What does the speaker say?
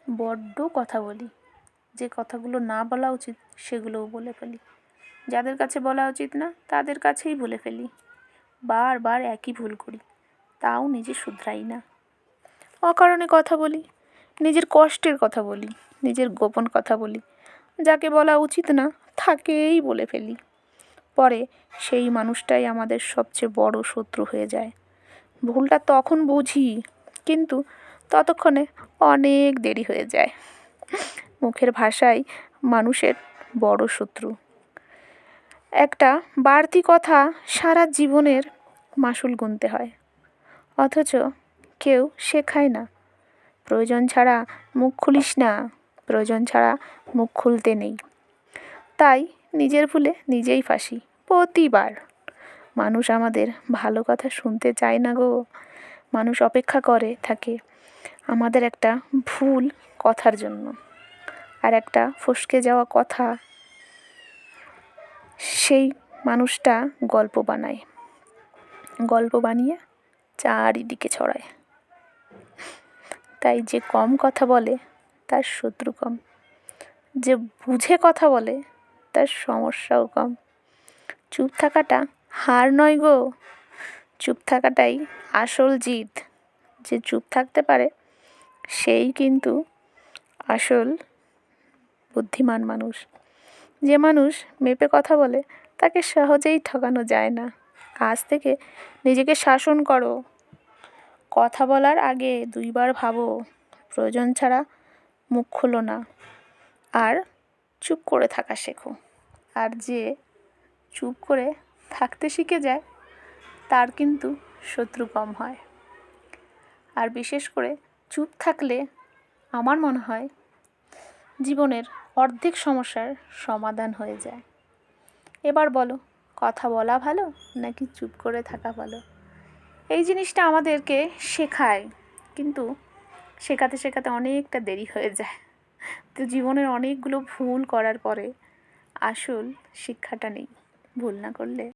বড্ড কথা বলি, যে কথাগুলো না বলা উচিত সেগুলোও বলে ফেলি, যাদের কাছে বলা উচিত না তাদের কাছেই বলে ফেলি। বারবার একই ভুল করি, তাও নিজে শুধরাই না। অকারণে কথা বলি, নিজের কষ্টের কথা বলি, নিজের গোপন কথা বলি, যাকে বলা উচিত না তাকেই বলে ফেলি। পরে সেই মানুষটাই আমাদের সবচেয়ে বড় শত্রু হয়ে যায়। ভুলটা তখন বুঝি, কিন্তু ততক্ষণে অনেক দেরি হয়ে যায়। মুখের ভাষাই মানুষের বড় শত্রু। একটা বাড়তি কথা সারা জীবনের মাসুল গুনতে হয়, অথচ কেউ শেখায় না। প্রয়োজন ছাড়া মুখ খুলিস না, প্রয়োজন ছাড়া মুখ খুলতে নেই। তাই নিজের ভুলে নিজেই ফাঁসি প্রতিবার। মানুষ আমাদের ভালো কথা শুনতে চায় না গো। মানুষ অপেক্ষা করে থাকে আমাদের একটা ভুল কথার জন্য, আর একটা ফসকে যাওয়া কথা সেই মানুষটা গল্প বানায়, গল্প বানিয়ে চারিদিকে ছড়ায়। তাই যে কম কথা বলে তার শত্রু কম, যে বুঝে কথা বলে তার সমস্যাও কম। চুপ থাকাটা হার নয় গো, চুপ থাকাটাই আসল জিত। যে চুপ থাকতে পারে সেই কিন্তু আসল বুদ্ধিমান মানুষ। যে মানুষ মেপে কথা বলে তাকে সহজেই ঠকানো যায় না। আজ থেকে নিজেকে শাসন করো, কথা বলার আগে 2 বার ভাবো, প্রয়োজন ছাড়া মুখ খোলো না, আর চুপ করে থাকা শেখো। আর যে চুপ করে থাকতে শিখে যায় তার কিন্তু শত্রু কম হয়। আর বিশেষ করে চুপ থাকলে আমার মনে হয় জীবনের অর্ধেক সমস্যার সমাধান হয়ে যায়। এবার বলো, কথা বলা ভালো নাকি চুপ করে থাকা ভালো? এই জিনিসটা আমাদেরকে শেখায়, কিন্তু শেখাতে শেখাতে অনেকটা দেরি হয়ে যায়। তো জীবনের অনেকগুলো ভুল করার পরে আসল শিক্ষাটা নেই, ভুল না করলে।